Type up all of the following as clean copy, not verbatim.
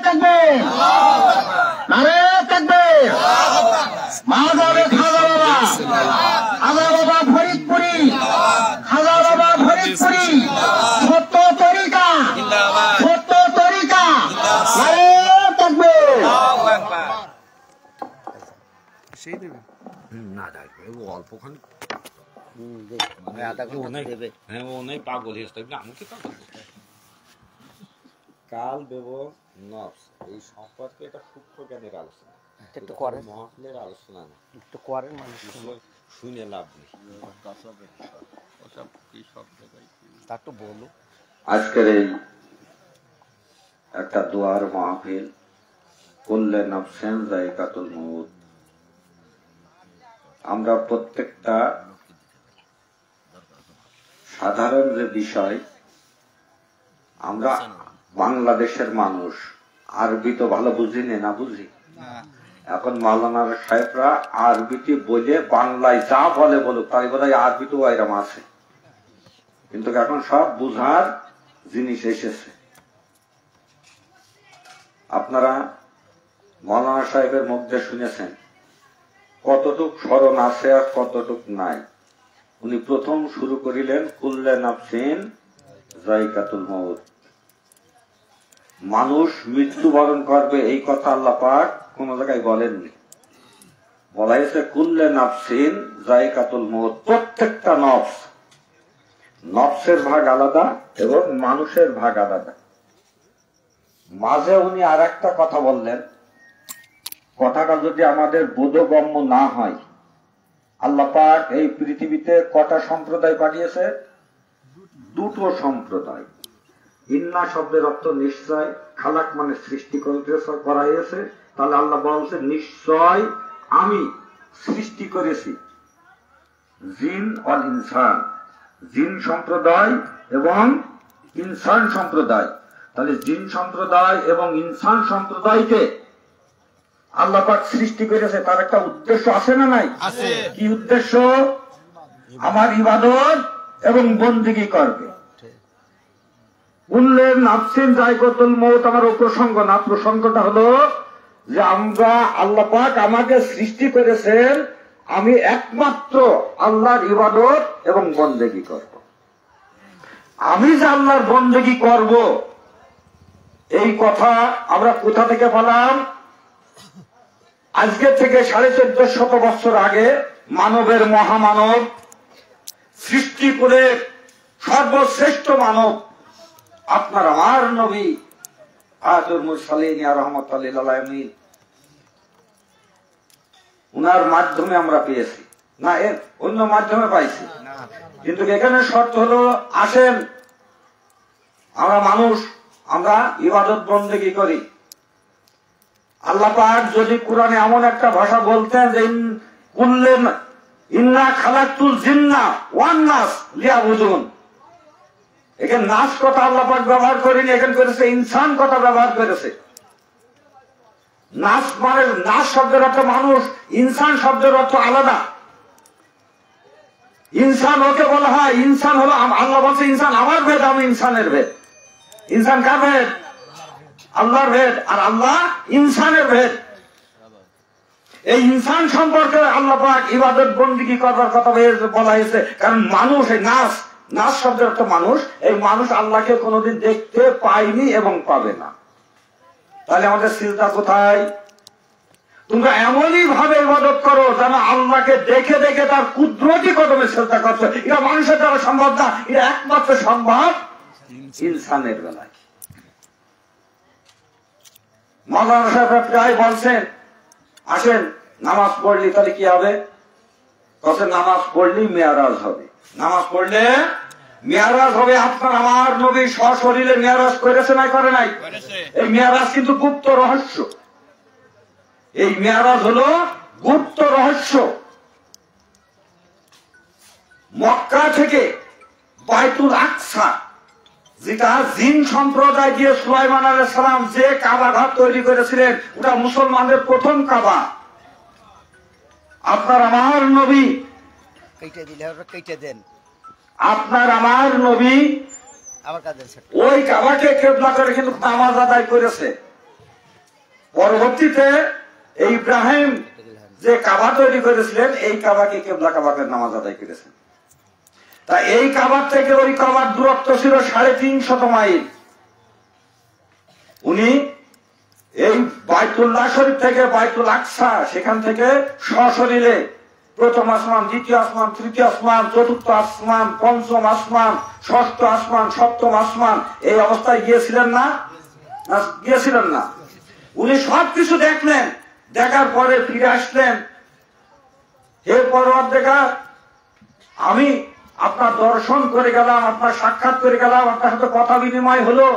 তাকবীর, নারে তাকবীর। মাহজাবে খাজা বাবা, খাজা বাবা ফরিদপুরি, খাজা বাবা ফরিদপুরি, সত্য তরিকা, সত্য তরিকা, নারে তাকবীর। সেই দেবে না ডাকবে ও অল্পখানি হ্যাঁ ও নেই পাগল হয়েছে আমাকে পাগল কাল দেব নফস এই সম্পর্কে এটা সূক্ষ্ম জ্ঞানের আলোচনা একটু করেন মহফিলের আলোচনা না একটু করেন মানুষ শুনে লাভ নেই তা তো বলো। আজকের এই একটা দোয়ার মাহফিল কুল্লে নাফসিন যায়কাতুল মউত। আমরা প্রত্যেকটা সাধারণ যে বিষয়, আমরা বাংলাদেশের মানুষ আরবি তো ভালো বুঝি না বুঝি। এখন মাওলানার সাহেবরা আরবিতে বলে বাংলায় যা বলে বলুক, তাই বলে আরবি তো এরকম আছে, কিন্তু এখন সব বুঝার জিনিস এসেছে। আপনারা মাওলানা সাহেবের মুখে শুনেছেন কতটুক স্মরণ আছে আর কতটুক নাই। উনি প্রথম শুরু করিলেন কুল্লে নাফসিন যায়কাতুল মউত, মানুষ মৃত্যুবরণ করবে এই কথা আল্লাহ পাক কোন জায়গায় বলেননি। বলা হয়েছে কুল্লে নাফসিন যায়কাতুল মউত, প্রত্যেকটা নফস, নফসের ভাগ আলাদা এবং মানুষের ভাগ আলাদা। মাঝে উনি আর একটা কথা বললেন, কথাটা যদি আমাদের বোধগম্য না হয়, আল্লাহ পাক এই পৃথিবীতে কটা সম্প্রদায় পাঠিয়েছে? দুটো সম্প্রদায়। ইন্না শব্দের অর্থ নিশ্চয়, খালাক মানে সৃষ্টি করা হয়েছে, তাহলে আল্লাহ বলছে নিশ্চয় আমি সৃষ্টি করেছি জিন অল ইনসান, জিন সম্প্রদায় এবং ইনসান সম্প্রদায়। তাহলে জিন সম্প্রদায় এবং ইনসান সম্প্রদায়কে আল্লাহ পাক সৃষ্টি করেছে, তার একটা উদ্দেশ্য আছে না নাই? কি উদ্দেশ্য? আমার ইবাদত এবং বন্দেগী করবে। কুল্লে নাফসিন যায়কাতুল মউত আমার প্রসঙ্গ না, প্রসঙ্গটা হলো যে আমরা আল্লাহ পাক আমাকে সৃষ্টি করেছেন, আমি একমাত্র আল্লাহর ইবাদত এবং বন্দেগী করব। আমি যে আল্লাহর বন্দেগী করব, এই কথা আমরা কোথা থেকে পেলাম? আজকে থেকে 1450 বছর আগে মানবের মহামানব সৃষ্টি করে সর্বশ্রেষ্ঠ মানব আপনার আমার নবী আদম মুরসালিন রাহমাতুল লিল আলামিন, উনার মাধ্যমে আমরা পেয়েছি না, এর অন্য মাধ্যমে পাইছি। কিন্তু এখানে শর্ত হলো, আসেন আমরা মানুষ, আমরা ইবাদত বন্দেগী করি। আল্লাহ পাক যদি কোরআনে এমন একটা ভাষা বলতেন যে কুল্লে ইন্না খালাকতুল জিন্না ওয়ান নাস লিয়াবুদুন, এখানে নাস কথা আল্লাহ পাক ব্যবহার করেনি, এখানে করেছে ইনসান কথা ব্যবহার করেছে। নাস মানে নাস শব্দের অর্থ মানুষ, ইনসান শব্দের অর্থ আলাদা। ইনসান ওকে বলা হয়, ইনসান হলো আল্লাহ বলছে ইনসান আমার ভেদ, আমি ইনসানের ভেদ। ইনসান কার ভেদ? আল্লাহর ভেদ, আর আল্লাহ ইনসানের ভেদ। এই ইনসান সম্পর্কে আল্লাহ পাক ইবাদত বন্দেগী করবার কথা বলা হয়েছে, কারণ মানুষ, এই নাস, নাস শব্দের অর্থ মানুষ, এই মানুষ আল্লাহকে কোনোদিন দেখতে পায়নি এবং পাবে না। তাহলে আমাদের সিজদা কোথায়? তোমরা এমনই ভাবে ইবাদত করো যেন আল্লাহকে দেখে দেখে তার কুদরতি কদমে সিজদা করছো। এটা মানুষের দ্বারা সম্ভব না, এটা একমাত্র সম্ভব ইনসানের বেলায়। মাওলানা সাহেবরা প্রায় বলছেন, আসেন নামাজ পড়লি তাহলে কি হবে? বলছেন নামাজ পড়লি মেয়ারাজ হবে, নামাজ পড়লে মেয়ারাজ হবে। আপনার আমার নবী সশরীরে মেয়ারাজ করেছে নাই করে নাই? এই মেয়ারাজ কিন্তু গুপ্ত রহস্য, এই মেয়ারাজ হলো গুপ্ত রহস্য। মক্কা থেকে বাইতুল আকসা, যেটা জিন সম্প্রদায় দিয়ে সুলাইমান আলাইহিস সালাম যে কাবা ঘর তৈরি করেছিলেন, ওটা মুসলমানদের প্রথম কাবা। আপনার আমার নবী, আপনার আমার নবী ওই কাবাকে কেবলা করে কিন্তু নামাজ আদায় করেছে। পরবর্তীতে এই ইব্রাহিম যে কাবা তৈরি করেছিলেন, এই কাবাকে কেবলা কাবাকে নামাজ আদায় করেছেন। তা এই কাবার থেকে ওই কাবার দূরত্ব ছিল 350 মাইল। উনি এই বাইতুল্লাহ শরীফ থেকে বাইতুল আকসা, সেখান থেকে সশরীরে প্রথম আসমান, দ্বিতীয় আসমান, তৃতীয় আসমান, চতুর্থ আসমান, পঞ্চম আসমান, ষষ্ঠ আসমান, সপ্তম আসমান, এই অবস্থায় গিয়েছিলেন না? গিয়েছিলেন না? উনি সবকিছু দেখলেন, দেখার পরে ফিরে আসলেন, হে পরওয়ারদিগার, আমি আপনার দর্শন করে গেলাম, আপনার সাক্ষাৎ করে গেলাম, আপনার সাথে কথা বিনিময় হলো,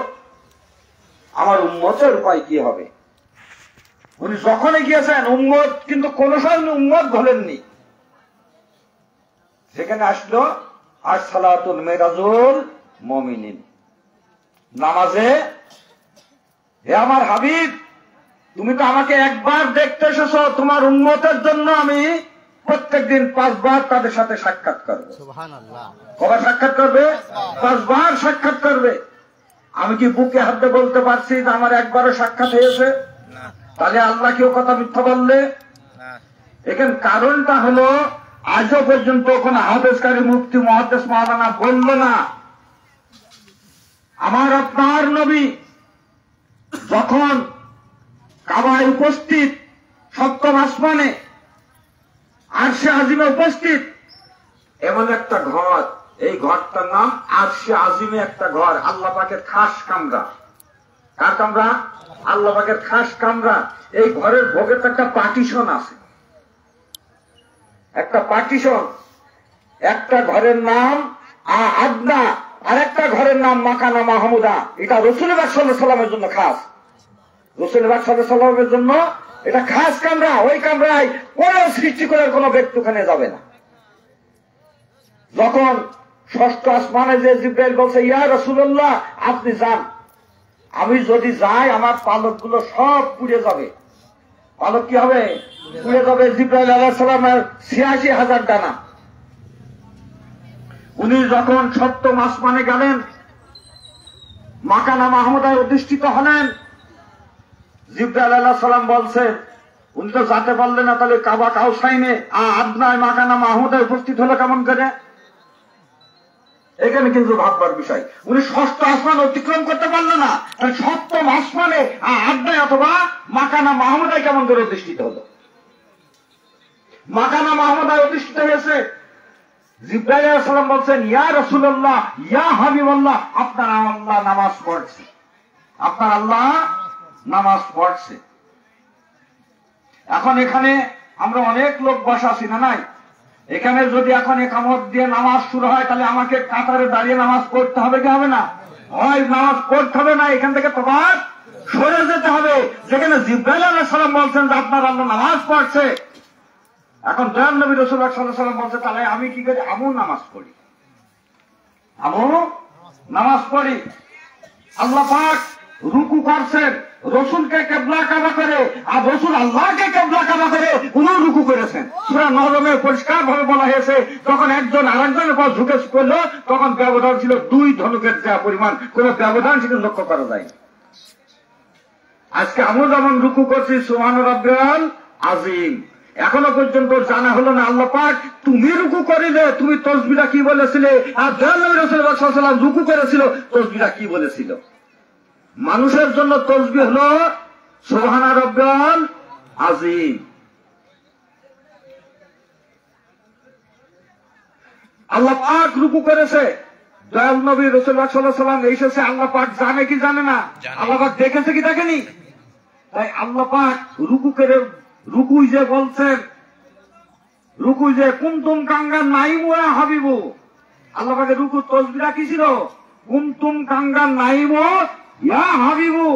আমার উম্মতের উপায় কি হবে? উনি যখনই গিয়েছেন উম্মত, কিন্তু কোন সময় উম্মত বলেননি। সেখানে আসলো আসসালাতুল মিরাজুল মুমিনিন, নামাজে, হে আমার হাবিব, তুমি তো আমাকে একবার দেখতে এসেছো, তোমার উম্মতের জন্য আমি প্রত্যেকদিন 5 বার তাদের সাথে সাক্ষাৎ করবে। সুবহানাল্লাহ। কবে সাক্ষাৎ করবে? 5 বার সাক্ষাৎ করবে। আমি কি বুকে হাতে বলতে পারছি যে আমার একবারও সাক্ষাৎ হয়েছে? তাহলে আল্লাহ কেউ কথা মিথ্যা বললে? এখানে কারণটা হলো, আজও পর্যন্ত কোন হাদিসকারী মুফতি মুহাদ্দিস মাওলানা বলল না আমার আপনার নবী যখন কাবায় উপস্থিত, সপ্তম আসমানে আরশে আজিমে উপস্থিত, এমন একটা ঘর, এই ঘরটার নাম আরশে আজিমে একটা ঘর, আল্লাহ পাকের খাস কামরা। কার কামরা? আল্লাহ পাকের খাস কামরা। এই ঘরের ভোগের একটা পার্টিশন আছে, একটা পার্টিশন। একটা ঘরের নাম আদনা, আর একটা ঘরের নাম মাকানা মাহমুদা। এটা রাসূলুল্লাহ সাল্লাল্লাহু আলাইহি ওয়াসাল্লামের জন্য খাস, রাসূলুল্লাহ সাল্লাল্লাহু আলাইহি ওয়াসাল্লামের জন্য এটা খাস কামরা। ওই কামরায় কোন সৃষ্টি করার কোন ব্যক্তি ওখানে যাবে না। যখন ষষ্ঠ আসমানে যে জিবরাইল বলছে, ইয়া রাসূলুল্লাহ আপনি যান, আমি যদি যাই আমার পালক গুলো সব পুড়ে যাবে। পালক কি হবে? পুড়ে যাবে। জিবরাইল আলাইহিস সালামের ৮৬,০০০ ডানা। উনি যখন সপ্তম আসমানে গেলেন, মাকানা মাহমুদায় অধিষ্ঠিত হলেন, জিবরাইল আলাইহিস সালাম বলছে, উনি তো যেতে পারলেন না, তাহলে কাবা কাউসাইনে আদনায় মাকানা মাহমুদায় উপস্থিত হলো কেমন করে? এখানে কিন্তু ভাববার বিষয়। উনি ষষ্ঠ আসমান অতিক্রম করতে পারলেন না, সপ্তম আসমানে আদনায় অথবা মাকানা মাহমুদায় কেমন করে অধিষ্ঠিত হলো? মাকানা মাহমুদায় অধিষ্ঠিত হয়েছে। জিবরাইল আলাইহিস সালাম বলছেন, ইয়া রাসূলুল্লাহ, ইয়া হাবিবাল্লাহ, আপনার আল্লাহ নামাজ পড়ছে, আপনার আল্লাহ নামাজ পড়ছে। এখন এখানে আমরা অনেক লোক বসা আছি না নাই? এখানে যদি এখন একামত দিয়ে নামাজ শুরু হয়, তাহলে আমাকে কাতারে দাঁড়িয়ে নামাজ পড়তে হবে কি হবে না? হয় নামাজ পড়তে হবে, না এখান থেকে তোমার সরে যেতে হবে। যেখানে জিবরাইল আলাইহিস সালাম বলছেন যে আপনার আল্লাহ নামাজ পড়ছে, এখন দয়াল নবী রাসূলুল্লাহ সাল্লাল্লাহু আলাইহি ওয়াসাল্লাম বলছে, তাহলে আমি কি করি? আমিও নামাজ পড়ি, আমিও নামাজ পড়ি। আল্লাহ পাক রুকু করছেন, রসুলকে কেবলা কাবা করে, আর রসুল আল্লাহকে কেবলা কাবা করে উনিও রুকু করেছেন। সূরা নহলে পরিষ্কার ভাবে বলা হয়েছে, যখন একজন আরেকজনের পর ঝুঁকে পড়লো, তখন ব্যবধান ছিল 2 ধনুকের যা পরিমাণ, কোন ব্যবধান সেটা লক্ষ্য করা যায়। আজকে আমরা যেমন রুকু করছি সুবহান রাব্বিয়াল আযীম, এখনো পর্যন্ত জানা হলো না আল্লাহ পাক তুমি রুকু করিলে তুমি তাসবিহটা কি বলেছিলে, আর দয়াল নবী রাসূলুল্লাহ সাল্লাল্লাহু আলাইহি ওয়াসাল্লাম রুকু করেছিল, তাসবিহটা কি বলেছিল? মানুষের জন্য তাসবিহ হলো সুবহান রাব্বিয়াল আযীম। আল্লাহ পাক রুকু করেছে, দয়াল নবী রাসূলুল্লাহ সাল্লাল্লাহু আলাইহি ওয়াসাল্লাম এসেছে, আল্লাহ পাক জানে কি জানে না? আল্লাহ পাক দেখেছে কি দেখেনি? তাই আল্লাহ পাক রুকু করে, রুকুই যে বলছেন, রুকুই যে কুনতুম কাঙ্গান নাইমু ইয়া হাবিবু, আল্লাহ পাকের রুকু তাসবিহটা কি ছিল? কুনতুম কাঙ্গান নাইমু ইয়া হাবিবু।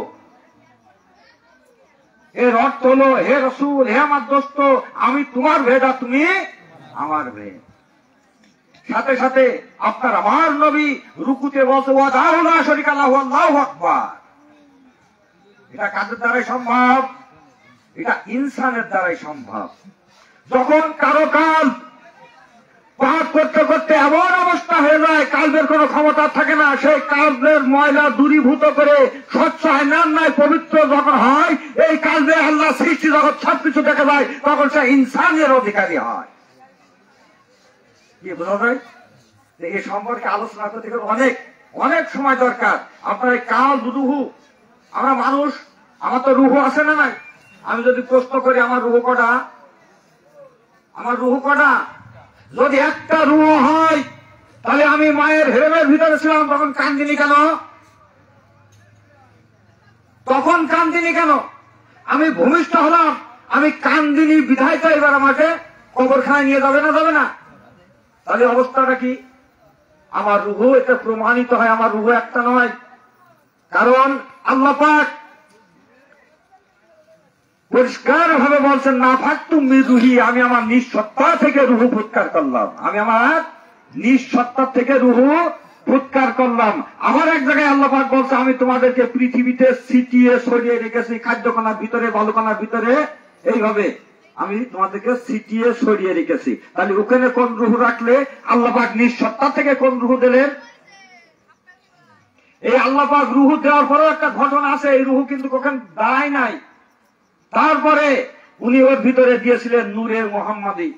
এর অর্থ হলো, হে রাসূল, হে আমার দোস্ত, আমি তোমার ভেদা, তুমি আমার ভেদ। সাথে সাথে আপনার আমার নবী রুকুতে বলছে, ওয়াহদাহু লা শারীকা লাহু আল্লাহু আকবার। এটা কাদের দ্বারাই সম্ভব? এটা ইনসানের দ্বারাই সম্ভব। যখন কারো কাল পাপ করতে করতে এমন অবস্থা হয়ে যায়, কালবের কোনো ক্ষমতা থাকে না, সেই কালবের ময়লা দূরীভূত করে স্বচ্ছ আয়নার ন্যায় পবিত্র যখন হয়, এই কালবে সৃষ্টি জগৎ সবকিছু দেখা যায়, তখন সে ইনসানের অধিকারী হয়। কি বোঝা যায়? এই সম্পর্কে আলোচনা করতে গেলে অনেক অনেক সময় দরকার। আপনার কাল রুহু, আমরা মানুষ, আমার তো রুহু আছে না নাই? আমি যদি প্রশ্ন করি আমার রুহু কটা, আমার রুহু কটা, যদি একটা রুহু হয় তাহলে আমি মায়ের হেরেমের ভিতরে ছিলাম, তখন কান্দিনি কেন? তখন কান্দিনি কেন? আমি ভূমিষ্ঠ হলাম, আমি কান্দিনি বিধায় তো এবার আমাকে কবরখানায় নিয়ে যাবে না, যাবে না? তাহলে অবস্থাটা কি? আমার রুহু, এটা প্রমাণিত হয় আমার রুহু একটা নয়। কারণ আল্লাহ পাক পরিষ্কার ভাবে বলছেন, না ফাকতু মিরুহি, আমি আমার নিঃসত্তা থেকে রুহু ফুৎকার করলাম, আমি আমার নিঃসত্তা থেকে রুহু ফুৎকার করলাম। আবার এক জায়গায় আল্লাহ পাক বলছে, আমি তোমাদেরকে পৃথিবীতে ছিটিয়ে ছড়িয়ে রেখেছি, খাদ্যকণার ভিতরে, বালুকণার ভিতরে, এইভাবে আমি তোমাদেরকে ছিটিয়ে ছড়িয়ে রেখেছি। তাহলে ওখানে কোন রুহু রাখলে? আল্লাহ পাক নিঃসত্তা থেকে কোন রুহু দিলেন? এই আল্লাহ পাক রুহু দেওয়ার পরেও একটা ঘটনা আছে, এই রুহু কিন্তু ওখানে দাঁড়ায় নাই। তারপরে উনি ওর ভিতরে দিয়েছিলেন নূরে মোহাম্মদী,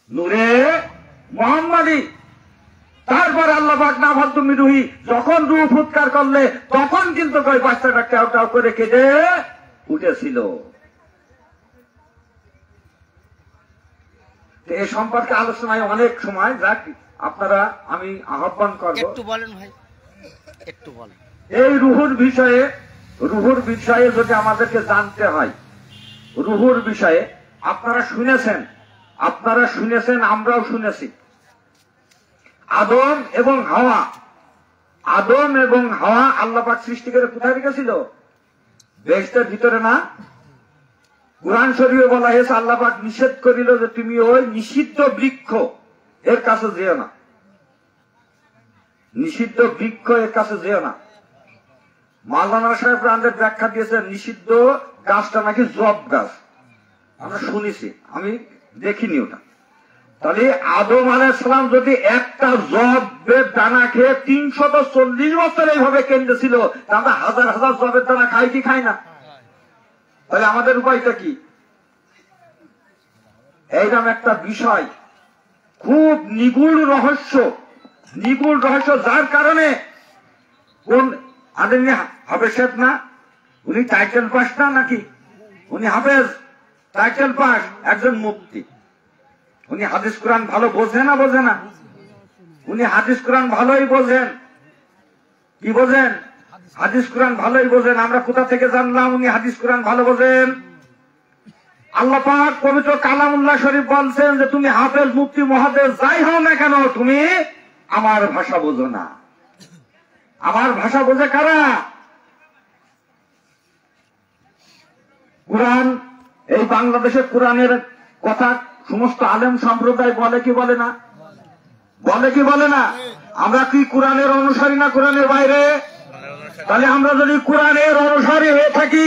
নূরে মোহাম্মদী। তারপরে আল্লাহ পাক না ফাকতু মিরুহি, যখন রুহ ফুৎকার করলে তখন কিন্তু ওই বাচ্চাটা টাও টাও করে কেঁদে উঠেছিল। এ সম্পর্কে আলোচনায় অনেক সময়, যাক আপনারা, আমি আহ্বান করব একটু বলেন ভাই, একটু বলেন। এই রুহুর বিষয়ে যদি আমাদেরকে জানতে হয়, রুহুর বিষয়ে আপনারা শুনেছেন, আমরাও শুনেছি। আদম এবং হাওয়া আল্লাহ পাক সৃষ্টি করে কোথায় রেখেছিল? বেহেশতের ভিতরে না? কুরআন শরীফে বলা হয়েছে, আল্লাহ পাক নিষেধ করিল যে তুমি ওই নিষিদ্ধ বৃক্ষ এর কাছে যেও না, নিষিদ্ধ বৃক্ষ এর কাছে যেও না। মাওলানা সাহেব আমাদের ব্যাখ্যা দিয়েছেন, নিষিদ্ধ গাছটা নাকি জব গাছ, আমরা শুনেছি, আমি দেখিনি ওটা। তাহলে আদম আলাইহিস সালাম যদি একটা জবের দানা খেয়ে 340 বছর এইভাবে কেন্দ্রেছিল, আমরা হাজার হাজার জবের দানা খাই কি খাই না? তাহলে আমাদের উপায়টা কি? এইরকম একটা বিষয়, খুব নিগূঢ় রহস্য, যার কারণে কোন আদমি হাফেজ না, উনি টাইটেল পাস না নাকি? উনি হাফেজ, টাইটেল পাস, একজন মুফতি। উনি হাদিস কোরআন ভালো বোঝে না? বোঝে না? উনি হাদিস কোরআন ভালোই বোঝেন। কি বোঝেন? হাদিস কোরআন ভালোই বোঝেন। আমরা কোথা থেকে জানলাম উনি হাদিস কোরআন ভালো বোঝেন? আল্লাহ পাক পবিত্র কালামুল্লাহ শরীফ বলছেন যে তুমি হাফেজ, মুফতি, মুহাদ্দিস যাই হও না কেন, তুমি আমার ভাষা বোঝো না। আমার ভাষা বোঝে কারা? কোরআন, এই বাংলাদেশের কোরআনের কথা সমস্ত আলেম সম্প্রদায় বলে কি বলে না? বলে কি বলে না? আমরা কি কোরআনের অনুসারী না কোরআনের বাইরে? তাহলে আমরা যদি কোরআনের অনুসারী হয়ে থাকি,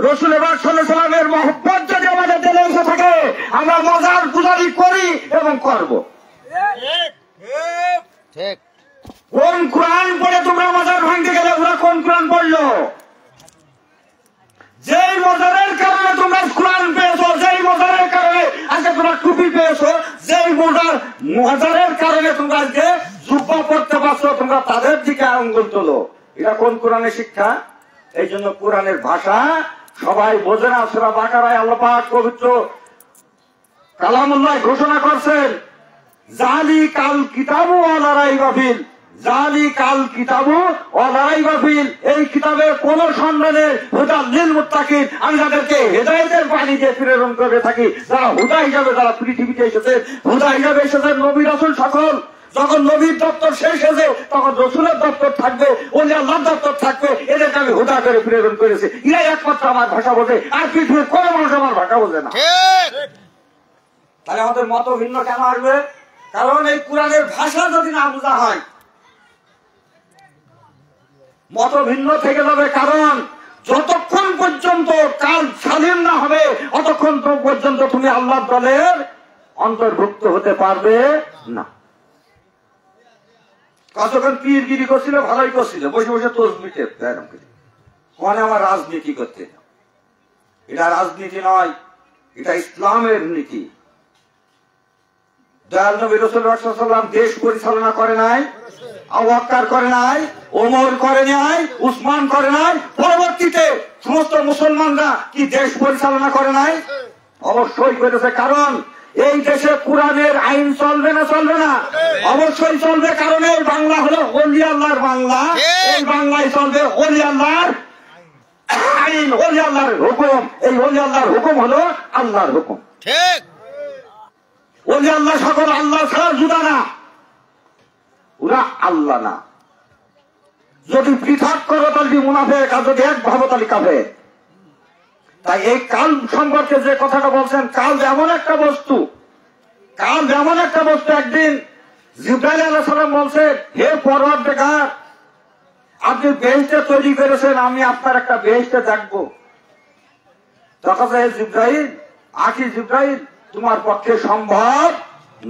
রাসূল পাক সাল্লাল্লাহু আলাইহি ওয়াসাল্লামের মহব্বত যদি আমাদের দিলে এসে থাকে, আমরা মাজার পূজারি করি এবং করব। ঠিক। কোন কোরআন পড়ে তোমরা মাজার ভাঙতে গেলে? ওরা কোন কোরআন পড়লো? যেই মাজারের কারণে তোমরা কোরআন পেয়েছো, যেই মাজারের কারণে আজকে তোমরা টুপি পেয়েছো, যেই মাজারের কারণে তোমরা আজকে জুব্বা পড়তে পারছো, তোমরা তাদের দিকে আঙ্গুল তোলো। এটা কোন কোরআনের শিক্ষা? এই জন্য কোরআনের ভাষা সবাই বোঝে না। সূরা বাকারায় আল্লাহ পাক পবিত্র কালামুল্লাহ ঘোষণা করছেন, যালিকাল কিতাবু ওয়া রাইবা ফিহ, যালিকাল কিতাবু ওয়া রাইবা ফিহ, এই কিতাবে কোন সন্দেহে হুদাল লিল মুত্তাকিন, আমি যাদেরকে হেদায়েতের বাণী দিয়ে প্রেরণ করে থাকি, যারা হুদা হিসাবে যারা পৃথিবীতে এসেছে, হুদা হিসাবে এসেছে নবী রাসূল সকল। যখন নবীর দপ্তর শেষ হয়েছে তখন রসুলের দপ্তর থাকবে, অন্য আল্লাহর দপ্তর থাকবে, এদেরকে আমি হুদা করে প্রেরণ করেছি। এরাই একমাত্র আমার ভাষা বোঝে, আর পৃথিবীর কোন মানুষ আমার ভাষা বোঝে না। তাহলে আমাদের মত ভিন্ন কেন আসবে? কারণ এই কোরআনের ভাষা যদি না বোঝা হয়, মত ভিন্ন থেকে যাবে। কারণ যতক্ষণ পর্যন্ত কাল স্বাধীন না হবে, অতক্ষণ পর্যন্ত তুমি আল্লাহর দলের অন্তর্ভুক্ত হতে পারবে না। কতক্ষণ পীরগিরি করছিল, ভালোই করছিল, বসে বসে তসবিহ টেপতে, কনে আমার রাজনীতি করতে। এটা রাজনীতি নয়, এটা ইসলামের নীতি। দয়াল নবী রাসূলুল্লাহ সাল্লাল্লাহু আলাইহি ওয়াসাল্লাম দেশ পরিচালনা করে নাই, আবু বকর করে নাই, ওমর করে নাই, উসমান করে নাই, পরবর্তীতে সমস্ত মুসলমানরা কি দেশ পরিচালনা করে নাই? অবশ্যই করেছে। কারণ এই দেশে কোরআনের আইন চলবে না, চলবে না? অবশ্যই চলবে। কারণ এই বাংলা হলো ওলি আল্লাহর বাংলা, এই বাংলায় চলবে ওলি আল্লাহর আইন, ওলি আল্লাহর হুকুম। এই ওলি আল্লাহর হুকুম হলো আল্লাহর হুকুম। ঠিক। ওলি আল্লাহ সকল আল্লাহ ছাড়া জুদা না, ওরা আল্লাহ না। যদি পৃথক করো তাহলে মুনাফিক, আর যদি এক ভাবো তাহলে কাফের। তাই এই কাল সম্পর্কে যে কথাটা বলছেন, কাল এমন একটা বস্তু, কাল এমন একটা বস্তু। একদিন জিবরাইল আলাইহিস সালাম বলছে, হে পরওয়ারদিগার, আপনি বেহেশত তৈরি করেছেন, আমি আপনার একটা বেহেশত দেখবো। তখন হে জিবরাইল, আখি জিবরাইল, তোমার পক্ষে সম্ভব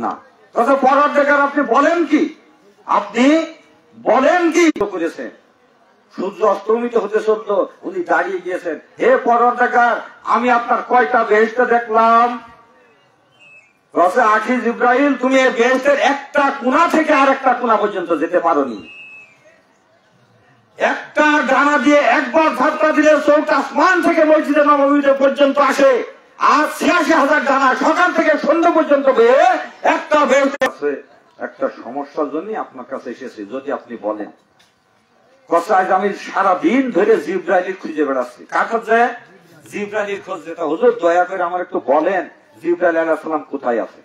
না। তখন পরওয়ারদিগার, আপনি বলেন কি, আপনি বলেন কি করেছেন? সূর্য অস্তমিত হতে চলল, উনি দাঁড়িয়ে গিয়েছেন, হে পরওয়ারদিগার, আমি আপনার কয়টা বেহেশত দেখলাম? আখি জিবরাইল, তুমি এই বেহেশতের একটা কোণা থেকে আর একটা কোণা পর্যন্ত যেতে পারোনি। একটা ডানা দিয়ে একবার ধাক্কা দিলে চৌকা আসমান থেকে মসজিদে নববীতে পর্যন্ত আসে, আর ৮৬,০০০ ডানা সকাল থেকে সন্ধ্যা পর্যন্ত বেয়ে একটা বেহেশত আছে। একটা সমস্যার জন্য আপনার কাছে এসেছি, যদি আপনি বলেন। আজ আমি সারাদিন ধরে জিবরাইলের খুঁজে বেড়াচ্ছি। কার খোঁজে? জিবরাইলের খোঁজ যেটা। হুজুর দয়া করে আমার একটু বলেন, জিবরাইল আলাইহিস সালাম কোথায় আছে,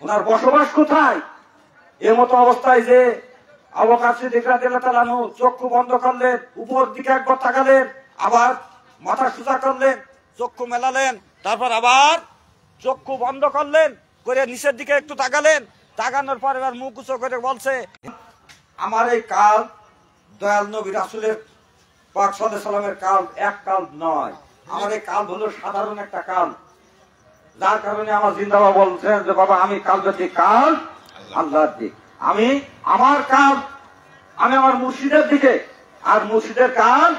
ওনার বসবাস কোথায়? এর মতো অবস্থায় যে আবু বকর সিদ্দিক রাদিয়াল্লাহু তাআলা আনহু চক্ষু বন্ধ করলেন, উপর দিকে একবার তাকালেন, আবার মাথা সোজা করলেন, চক্ষু মেলালেন, তারপর আবার চক্ষু বন্ধ করলেন, করে নিচের দিকে একটু তাকালেন, তাকানোর পর এবার মুখ উঁচু করে বলছে, আমার এই কাল দয়াল নবী রাসূলের পাক সাল্লাল্লাহু আলাইহি সাল্লামের কাল এক কাল নয়, আমার এই কাল হলো সাধারণ একটা কাল। যার কারণে আমার জিন্দাবাদ বলছেন যে বাবা, আমি কাল যদি কাল আল্লাহর দিক, আমি আমার কাল, আমি আমার মুর্শিদের দিকে, আর মুর্শিদের কাল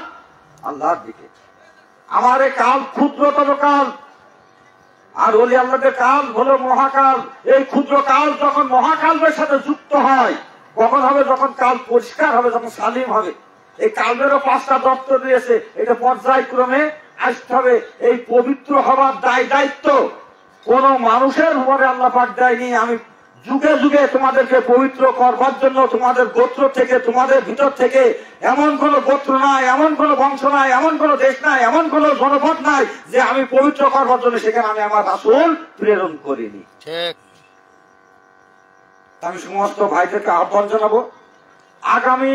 আল্লাহর দিকে। আমার এই কাল ক্ষুদ্রতম কাল, আর ওলি আল্লাহদের কাল হলো মহাকাল। এই ক্ষুদ্র কাল যখন মহাকালের সাথে যুক্ত হয়, কখন হবে? যখন কাল পরিষ্কার হবে, যখন সালিম হবে। এই কালেরও ৫টা দপ্তর দিয়েছে, এটা পর্যায়ক্রমে আসতে হবে। এই পবিত্র হবার দায়িত্ব কোন মানুষের উপরে আল্লাহ পাক দেয়নি। আমি যুগে যুগে তোমাদেরকে পবিত্র করবার জন্য তোমাদের গোত্র থেকে, তোমাদের ভিতর থেকে এমন কোন গোত্র নাই, এমন কোন বংশ নাই, এমন কোন দেশ নাই, এমন কোন জনপদ নাই যে আমি পবিত্র করবার জন্য সেখানে আমি আমার রাসূল প্রেরণ করিনি। ঠিক। আমি সমস্ত ভাইদেরকে আহ্বান জানাবো, আগামী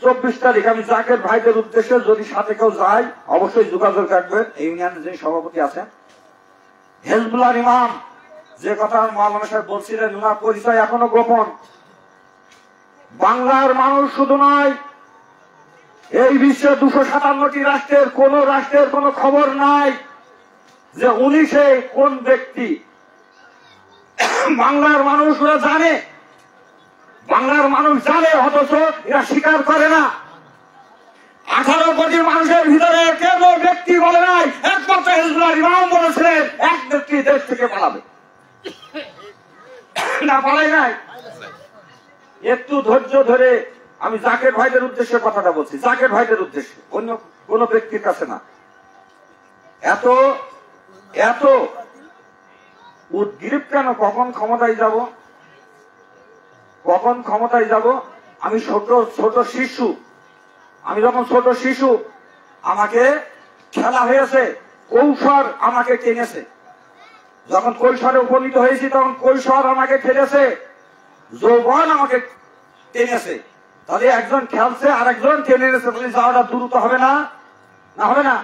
24 তারিখ আমি জাকের ভাইদের উদ্দেশ্যে, যদি সাথে কেউ যায় অবশ্যই যোগাযোগ রাখবেন। ইউনিয়নের যে সভাপতি আছেন, হেজবুল্লাহর ইমাম, যে কথা মাওলানা সাহেব বলছিলেন, ওনার পরিচয় এখনো গোপন। বাংলার মানুষ শুধু নয়, এই বিশ্বে 257টি রাষ্ট্রের কোন রাষ্ট্রের কোন খবর নাই যে উনি সে কোন ব্যক্তি। বাংলার মানুষরা জানে, বাংলার মানুষ জানে, অথচ এরা স্বীকার করে না। 18 কোটি মানুষের ভিতরে কেন ব্যক্তি বলে নাই, একমাত্র হেজবুল্লাহর ইমাম বলেছিলেন এক ব্যক্তি দেশ থেকে পালাবে না, পালাই নাই। একটু ধৈর্য ধরে আমি জাকের ভাইদের উদ্দেশ্যে কথাটা বলছি, জাকের ভাইদের উদ্দেশ্যে, অন্য কোন ব্যক্তির কাছে না। এত এত উদ্গ্রীব কেন? কখন ক্ষমতায় যাব, কখন ক্ষমতায় যাব? আমি ছোট শিশু, আমি যখন ছোট শিশু, আমাকে খেলা হয়েছে, কৈশোর আমাকে টেনেছে। যখন কৈশোরে উপনীত হয়েছি তখন কৈশোর আমাকে ঠেলেছে, যৌবন আমাকে টেনেছে। তাহলে একজন খেলছে আর একজন টেনে এনেছে, তাহলে যাওয়াটা দ্রুত হবে না? না, হবে না।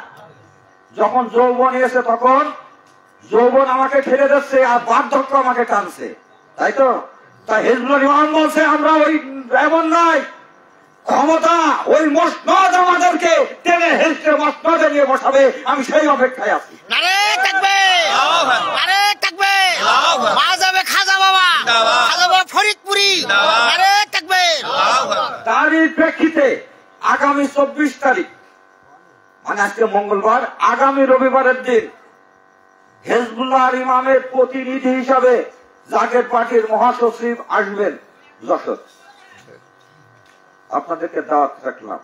যখন যৌবন এসে তখন যৌবন আমাকে ঠেলে দিচ্ছে আর বার্ধক্য আমাকে টানছে, তাই তো? তাই হেজবুল্লাহর ইমাম বলছে আমরা ওই এমন নাই, ক্ষমতা ওই মসনদ আমাদেরকে টেনে হেলতে মসনদে নিয়ে বসাবে, আমি সেই অপেক্ষায় আছি। নারে তাকবীর, নারে তাকবীর, মা যাবে খাজা বাবা, খাজা বাবা ফরিদপুরি, নারে তাকবীর। তারই প্রেক্ষিতে আগামী 24 তারিখ মানে আজকে মঙ্গলবার, আগামী রবিবারের দিন হিজবুল্লাহ ইমামের প্রতিনিধি হিসাবে জাকের পার্টির মহাসচিব আসবেন যশোর। আপনাদেরকে দাওয়াত রাখলাম।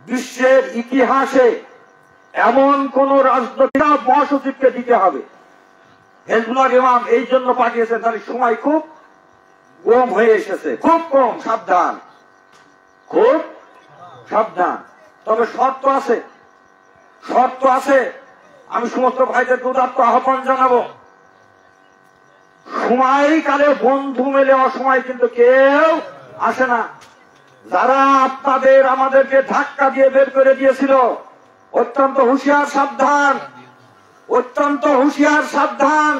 বিশ্বের ইতিহাসে এমন কোন রাজনৈতিক মহাসচিবকে দিতে হবে। হিজবুল্লাহ ইমাম এই জন্য পাঠিয়েছেন, তার সময় খুব কম হয়ে এসেছে, খুব কম। সাবধান, খুব সাবধান। তবে শর্ত আছে, শর্ত আছে। আমি সমস্ত ভাইদেরকে উদাত্ত আহ্বান জানাবো, সময়কালে বন্ধু মেলে অসময় কিন্তু কেউ আসে না। যারা আপনাদের আমাদেরকে ধাক্কা দিয়ে বের করে দিয়েছিল, অত্যন্ত হুঁশিয়ার সাবধান, অত্যন্ত হুঁশিয়ার সাবধান।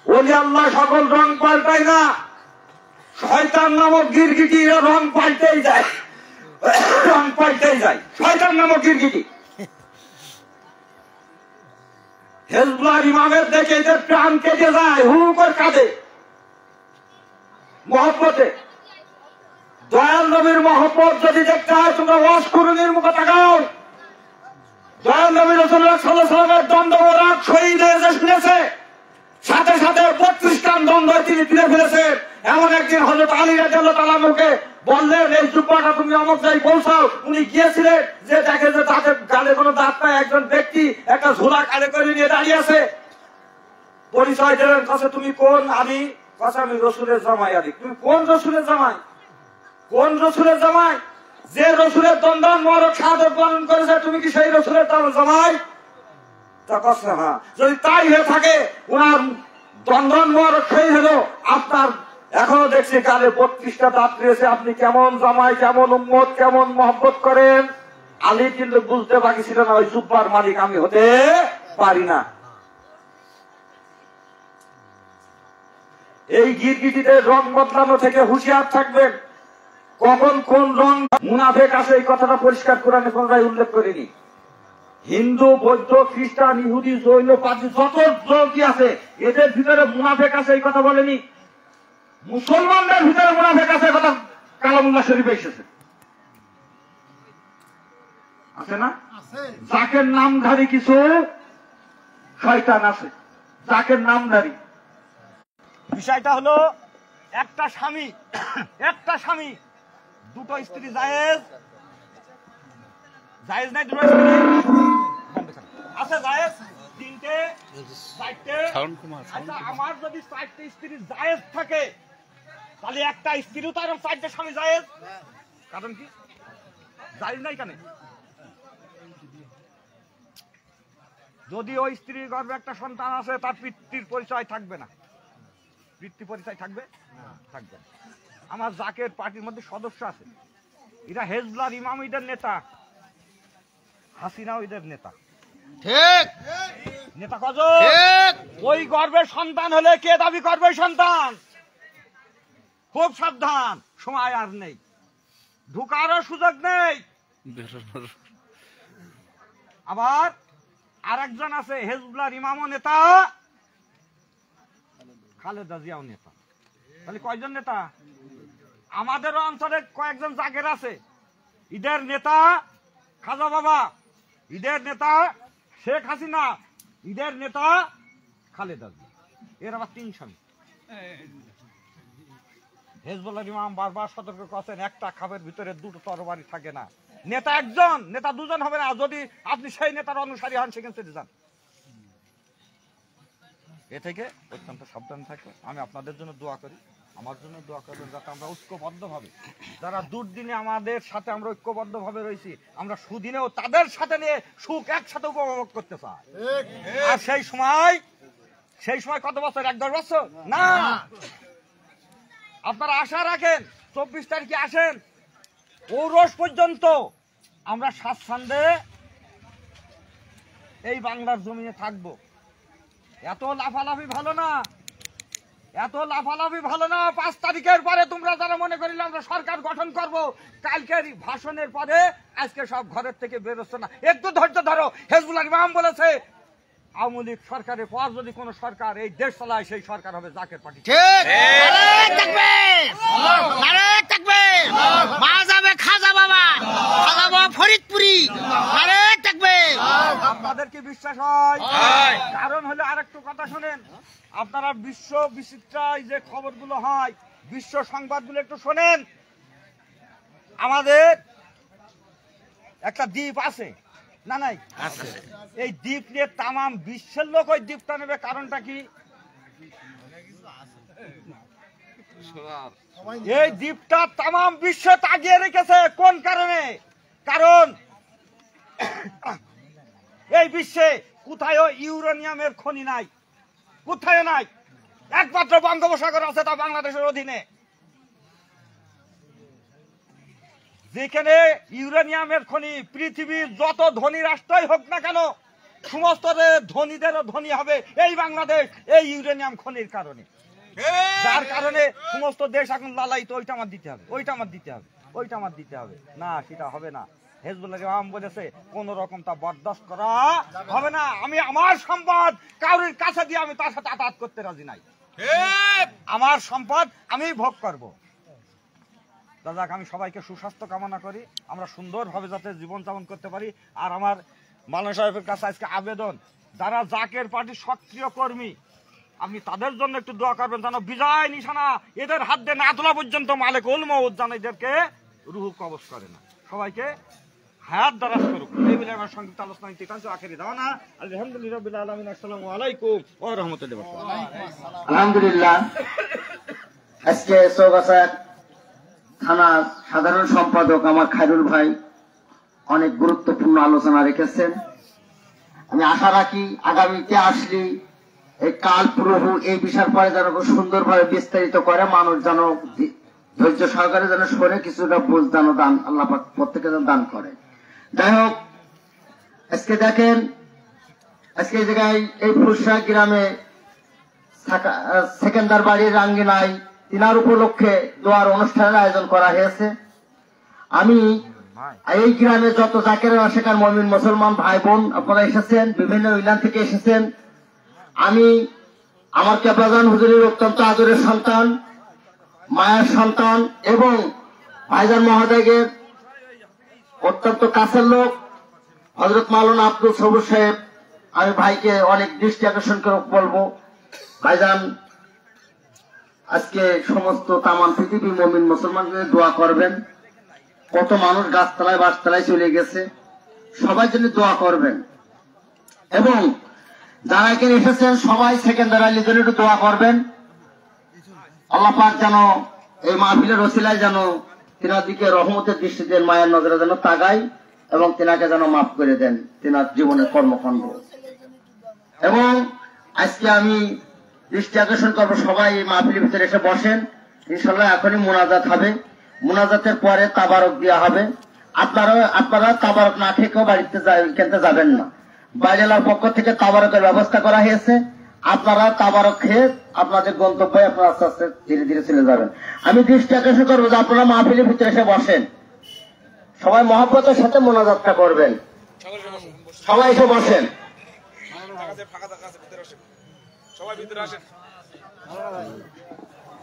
ওলি আল্লাহ সকল রং পাল্টায় না, শয়তান নামক গিরগিটি রং পাল্টেই যায়, রং পাল্টেই যায়। শয়তান নামক গিরগিটি হিজবুল্লাহ ইমামের দেখে এদের প্রাণ কেটে যায়, হু করে কাঁদে মহব্বতে। দয়াল নবীর মহব্বত যদি দেখতে হয়, তোমরা ওয়াজ কুরুনির মুখে তাকাও। দয়াল নবী রাসূলুল্লাহ সাল্লাল্লাহু আলাইহি ওয়াসাল্লামের দ্বন্দ্ব মোরাক শহীদ হয়ে যে শুনেছে, সাথে সাথে 32টা দ্বন্দ্ব তিনি তুলে ফেলেছেন। এমন একদিন হযরত আলী রাদিয়াল্লাহু তাআলা আনহুকে বললেন, এই জুব্বাটা তুমি অমুক জায়গায় পৌঁছাও। উনি গিয়েছিলেন, যে দেখে যে তাদের গালে কোনো দাঁত নাই, একজন ব্যক্তি একটা ঝোলা কাঁধে করে নিয়ে দাঁড়িয়ে আছে। পরিচয় দিলেন, কাছে তুমি কোন আলী? কাছে আমি রসুলের জামাই আলী। তুমি কোন রসুলের জামাই? কোন রসুলের জামাই? যে রসুলের দন্দন মোবারক শাহাদাত বরণ করেছে, তুমি কি সেই রসুলের জামাই? তা কাছে হ্যাঁ। যদি তাই হয়ে থাকে, ওনার দন্দন মোবারক সেই হলো আপনার। এখনো দেখছি কালে 32টা দাঁত রয়েছে। আপনি কেমন জামাই, কেমন উম্মত, কেমন মহব্বত করেন। আলী কিন্তু বুঝতে বাকি ছিল না, ওই জুব্বার মালিক আমি হতে পারি না। এই গিরগিটিদের রং বদলানো থেকে হুঁশিয়ার থাকবেন। কখন কোন রং মুনাফেক আছে, এই কথাটা পরিষ্কার কোরআনে কোনটাই উল্লেখ করেনি। হিন্দু, বৌদ্ধ, খ্রিস্টান, ইহুদি, জৈন, পার্সি যত কি আছে, এদের ভিতরে মুনাফেক আছে এই কথা বলেনি। মুসলমানদের ভিতরে মুনাফেক আছে কথা কালামুল্লাহ শরীফে এসেছে, আছে না? জাকের নামধারী কিছু শয়তান আছে, জাকের নামধারী। বিষয়টা হলো, একটা স্বামী দুটো স্ত্রী জায়েজ, জায়েজ নাই দুটো স্ত্রী আছে, জায়েজ 3টে 4টে। আচ্ছা, আমার যদি 4টে স্ত্রী জায়েজ থাকে, তাহলে একটা স্ত্রীও তো আর 4টে স্বামী জায়েজ। কারণ কি জায়েজ নাই কেন? যদি ওই স্ত্রীর গর্ভে একটা সন্তান আছে, তার পিতৃর পরিচয় থাকবে না। পিতৃ পরিচয় থাকবে থাকবে। আমার জাকের পার্টির মধ্যে সদস্য আছে, এরা হিজবুল্লাহ ইমাম ঈদের নেতা, হাসিনাও ঈদের নেতা। ঠিক নেতা কজন? ওই গর্ভের সন্তান হলে কে দাবি করবে সন্তান? খুব সাবধান, সময় আর নেই, ঢুকারও সুযোগ নেই। আবার আরেকজন আছে হিজবুল্লাহ ইমামও নেতা, খালেদা জিয়াও নেতা। তাহলে কয়জন নেতা? আমাদেরও অঞ্চলে কয়েকজন জাকের আছে। ঈদের নেতা খাজা বাবা, ঈদের নেতা শেখ হাসিনা, ঈদের নেতা খালেদা জিয়া। এর আবার 3 স্বামী। হিজবুল্লাহ ইমাম বারবার সতর্ক করছেন, একটা খাপের ভিতরে 2টো তরবারি থাকে না। নেতা একজন, নেতা 2জন হবে না। যদি আপনি সেই নেতার অনুসারী হন, সেখানে চলে যান। এ থেকে অত্যন্ত সাবধান থাকবে। আমি আপনাদের জন্য দোয়া করি, আমার জন্য দোয়া করবেন, যাতে আমরা ঐক্যবদ্ধভাবে, যারা দুর্দিনে আমাদের সাথে আমরা ঐক্যবদ্ধভাবে রয়েছি, আমরা সুদিনেও তাদের সাথে নিয়ে সুখ একসাথে উপভোগ করতে চাই। আর সেই সময় কত বছর? 1-10 বছর না। আপনারা আশা রাখেন, 24 তারিখে আসেন, ঔরস পর্যন্ত আমরা স্বাচ্ছন্দ্যে এই বাংলার জমিনে থাকবো। এত লাফালাফি ভালো না, এত লাফালাফি ভালো না। 5 তারিখের পরে তোমরা যারা মনে করিলে আমরা সরকার গঠন করব, কালকের ভাষণের পরে আজকে সব ঘরের থেকে বেরোচ্ছে না। একটু ধৈর্য ধরো। হিজবুল্লাহ ইমাম বলেছে, আওয়ামী লীগ সরকারের পর যদি কোন সরকার এই দেশ চালায়, সেই সরকার হবে জাকের পার্টি। ঠিক। নারে তাকবীর, নারে তাকবীর। মা যাবে খাজা বাবা, খাজা বাবা ফরিদপুরি, নারে তাকবীর। আপনাদের কি বিশ্বাস হয়? কারণ হলো আরেকটু কথা শুনেন, আপনারা বিশ্ব বিচিত্রায় যে খবরগুলো হয়, বিশ্ব সংবাদগুলো একটু শোনেন। আমাদের একটা দ্বীপ আছে না নাই? এই দ্বীপ নিয়ে তামাম বিশ্বের লোক ওই দ্বীপটা নেবে, কারণটা কি? এই দ্বীপটা তামাম বিশ্ব তাগিয়ে রেখেছে কোন কারণে? কারণ এই বিশ্বে কোথায়ও ইউরেনিয়ামের খনি নাই, কোথায় নাই। একমাত্র বঙ্গোপসাগর আছে, তা বাংলাদেশের অধীনে। যেখানে ইউরেনিয়ামের খনি, পৃথিবীর যত ধনী রাষ্ট্রই হোক না কেন, সমস্ত ধনীদেরও ধনী হবে এই বাংলাদেশ, এই ইউরেনিয়াম খনির কারণে। যার কারণে সমস্ত দেশ এখন লালায়িত, ওইটা আমার দিতে হবে, ওইটা আমার দিতে হবে, ওইটা আমার দিতে হবে। না, সেটা হবে না। হিজবুল্লাহ ইমাম বলেছে কোন রকম তা বরদাস্ত করা হবে না। আমি আমার সম্পদ কারোর কাছে দিয়ে আমি তার সাথে আঘাত করতে রাজি নাই। আমার সম্পদ আমি ভোগ করব। দাদা, আমি সবাইকে সুস্বাস্থ্য কামনা করি, আমরা সুন্দরভাবে যাতে জীবনযাপন করতে পারি। আর আমার মাওলানা সাহেবের কাছে আজকে আবেদন, যারা জাকের পার্টির সক্রিয় কর্মী, আপনি তাদের জন্য একটু দোয়া করবেন, যেন বিজয় নিশানা এদের হাত দিয়ে না তোলা পর্যন্ত মালিক উল মউত যেন এদেরকে রুহ কবজ করে না। সবাইকে হায়াত দারাজ করুক, এই বলে আমার সংক্ষিপ্ত আলোচনা আখেরি দাওয়ানা আলহামদুলিল্লাহ রাব্বিল আলামিন। আসসালামু আলাইকুম ওয়া রাহমাতুল্লাহি ওয়া বারাকাতুহু। আলহামদুলিল্লাহ, আজকে চৌগাছা থানার সাধারণ সম্পাদক আমার খায়রুল ভাই অনেক গুরুত্বপূর্ণ আলোচনা রেখেছেন। আমি আশা রাখি আগামীতে আসলে এই কাল প্রভু এই বিষয়ের পরে যেন সুন্দরভাবে বিস্তারিত করে, মানুষ যেন ধৈর্য সহকারে যেন শোনে, কিছুটা বুঝ যেন দান আল্লাহ পাক প্রত্যেকে যেন দান করে। যাই হোক, আজকে দেখেন, আজকে এই জায়গায় এই ফুলশা গ্রামে সেকেন্দার বাড়ির রাঙ্গিনায় তিনার উপলক্ষে দোয়ার অনুষ্ঠানের আয়োজন করা হয়েছে। আমি এই গ্রামে যত জাকের আশেকার মুমিন মুসলমান ভাই বোন আপনারা এসেছেন, বিভিন্ন ইউনিয়ন থেকে এসেছেন, আমি আমার কেবলাজান হুজুরের অত্যন্ত আদরের সন্তান, মায়ের সন্তান এবং ভাইজান মহোদয়ের অত্যন্ত কাছের লোক হযরত মাওলানা আব্দুল সবুর সাহেব, আমি ভাইকে অনেক দৃষ্টি আকর্ষণ করে বলবো, ভাইজান আজকে সমস্ত তামাম পৃথিবীর মুমিন মুসলমানদের দোয়া করবেন। কত মানুষ গাছতলায় বাসতলায় চলে গেছে, সবাই জন্য দোয়া করবেন। এবং যারা এখানে এসেছেন সবাই সেকেন্দার আলীর জন্য একটু দোয়া করবেন। আল্লাহ পাক যেন এই মাহফিলের ওসিলায় যেন তিনার দিকে রহমতের দৃষ্টি দেন, মায়ের নজরে যেন তাকায় এবং তিনাকে যেন মাফ করে দেন তিনার জীবনের কর্মকাণ্ড। এবং আজকে আমি দৃষ্টি আকর্ষণ করবো, সবাই এই মাহফিলের ভিতরে এসে বসেন। ইনশাল্লাহ এখনই মোনাজাত হবে, মোনাজাতের পরে তাবারক দেওয়া হবে। আপনারা তাবারক না খেয়েও বাড়িতে কিনতে যাবেন না, বাইরেলার পক্ষ থেকে তাবারকের ব্যবস্থা করা হয়েছে। আপনারা তাবারক খেয়ে আপনাদের গন্তব্যে আপনারা আস্তে আস্তে ধীরে ধীরে চলে যাবেন। আমি দৃষ্টি আকর্ষণ করবো যে আপনারা মাহফিলের ভিতরে এসে বসেন, সবাই মহব্বতের সাথে মোনাজাতটা করবেন। সবাই এসে বসেন।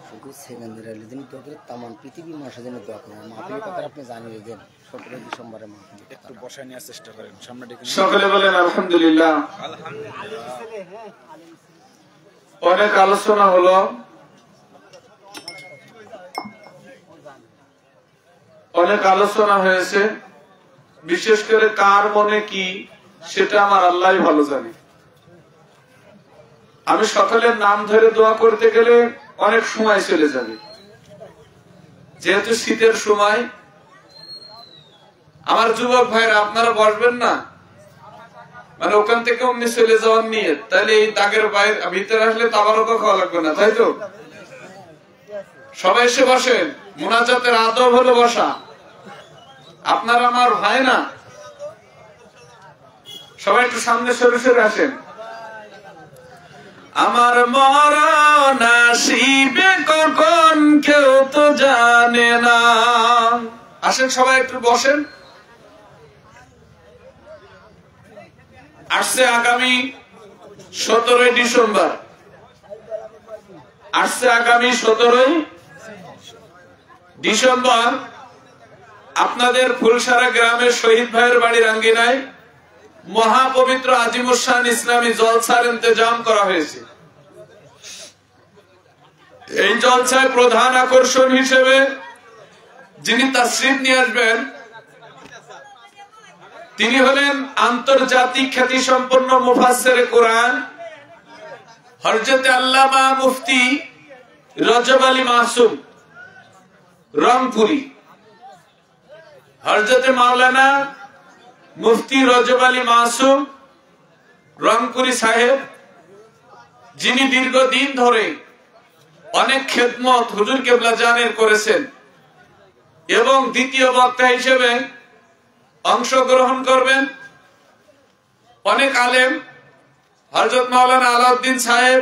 শুধু সেকেন্দার আলীর জন্য দোয়া করে, তামাম পৃথিবীর মানুষের জন্য দোয়া করেন। মাহফিলের কথা আপনি জানিয়ে দেন, 17 ডিসেম্বরে মাহফিল একটু বসায় নেওয়ার চেষ্টা করেন। সামনে ডেকে সকলে বলেন আলহামদুলিল্লাহ। অনেক আলোচনা হলো, অনেক আলোচনা হয়েছে, বিশেষ করে কার মনে কি সেটা আমার আল্লাহই ভালো জানে। আমি সকলের নাম ধরে দোয়া করতে গেলে অনেক সময় চলে যাবে, যেহেতু শীতের সময়। আমার যুবক ভাইরা আপনারা বসবেন না, মানে ওখান থেকে অমনি চলে যাওয়ার নিয়ে, তাহলে এই দাগের বাইরে ভিতরে আসলে তাবারকও খাওয়া লাগবে না, তাই তো? সবাই এসে বসেন, মুনাজাতের আদব হলো বসা। আপনারা আমার ভাই না, সবাই একটু সামনে সরে সরে আসেন। আমার মরণ আসিবে কখন কেউ তো জানে না। আসেন সবাই একটু বসেন। আসছে আগামী 17 ডিসেম্বর, আসছে আগামী 17 ডিসেম্বর আপনাদের ফুলসারা গ্রামের শহীদ ভাইয়ের বাড়ির আঙ্গিনায় মহাপবিত্র আজিমুসান ইসলামী জলসার ইন্তজাম করা হয়েছে। এই জলসায় প্রধান আকর্ষণ হিসেবে যিনি তাশরীফ নিয়ে আসবেন তিনি হলেন আন্তর্জাতিক খ্যাতি সম্পন্ন মুফাসসিরে কোরআন হযরত আল্লামা মুফতি রজব আলী মাসুম রংপুরি। হযরত মাওলানা মুফতি রজব আলী মাসুম রংপুরি সাহেব, যিনি দীর্ঘদিন ধরে অনেক খেদমত হুজুর কেবলা জানের করেছেন, এবং দ্বিতীয় বক্তা হিসেবে অংশগ্রহণ করবেন অনেক আলেম হযরত মাওলানা আলাউদ্দিন সাহেব।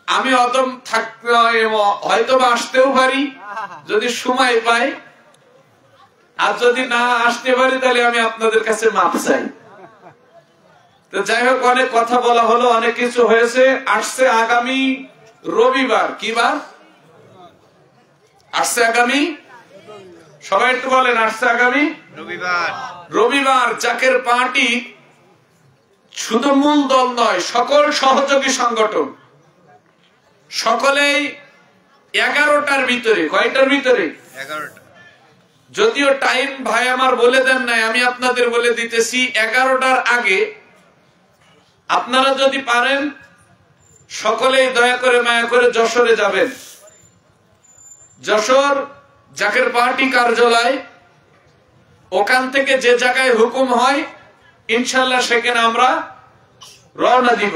আমি অদম হয়তো আসতেও পারি যদি সময় পাই, আর যদি না আসতে পারি তাহলে আমি আপনাদের কাছে মাপ চাই। তো যাই হোক, অনেক কথা বলা হলো, অনেক কিছু হয়েছে। আসছে আগামী রবিবার, কি বার আসছে? আগামী, সবাই একটু বলেন, আসছে আগামী রবিবার জাকের পার্টি শুধু মূল দল নয়, সকল সহযোগী সংগঠন সকলেই 11টার ভিতরে, কয়টার ভিতরে? 11টা। যদিও টাইম ভাই আমার বলে দেন নাই, আমি আপনাদের বলে দিতেছি 11টার আগে আপনারা যদি পারেন সকলেই দয়া করে মায়া করে যশোরে যাবেন। যশোর জাকের পার্টি কার্যালয়, ওখান থেকে যে জায়গায় হুকুম হয় ইনশাল্লাহ সেখানে আমরা রওনা দিব।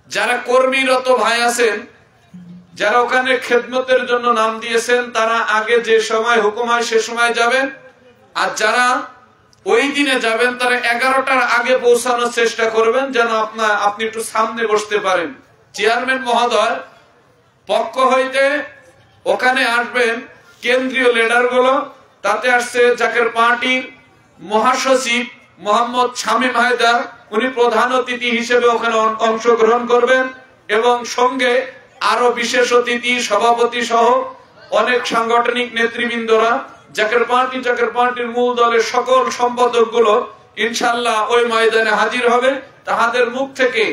যারা কর্মীরত ভাই আছেন, যারা ওখানে খেদমতের জন্য নাম দিয়েছেন, তারা আগে যে সময় হুকুম হয় সে সময় যাবেন। আর যারা ওই দিনে যাবেন তারা 11টার আগে পৌঁছানোর চেষ্টা করবেন, যেন আপনি একটু সামনে বসতে পারেন। চেয়ারম্যান মহোদয় পক্ষ হইতে ওখানে আসবেন কেন্দ্রীয় লিডার গুলো, তাতে আসছে জাকের পার্টির মহাসচিব মোহাম্মদ শামীম হায়দার, উনি প্রধান অতিথি হিসেবে ওখানে অংশগ্রহণ করবেন, এবং সঙ্গে আরো বিশেষ অতিথি সভাপতি সহ অনেক সাংগঠনিক নেতৃবৃন্দরা, জাকের পার্টির মূল দলের সকল সম্পাদক গুলো ইনশাল্লাহ ওই ময়দানে হাজির হবে। তাহাদের মুখ থেকে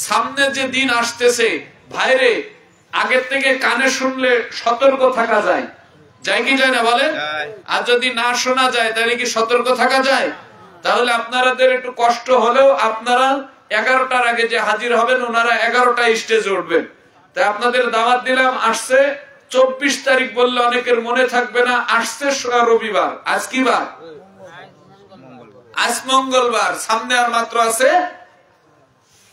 সামনে যে দিন আসতেছে, ভাইরে আগের থেকে কানে শুনলে সতর্ক থাকা যায়, যায় কি যায় না বলেন? আর যদি না শোনা যায় তাহলে কি সতর্ক থাকা যায়? তাহলে আপনাদের একটু কষ্ট হলেও আপনারা 11টার আগে যে হাজির হবেন, ওনারা 11টায় স্টেজে উঠবেন। তাই আপনাদের দাওয়াত দিলাম। আসছে 24 তারিখ বললে অনেকের মনে থাকবে না, আসছে রবিবার। আজ কি বার? আজ মঙ্গলবার। সামনে আর মাত্র আছে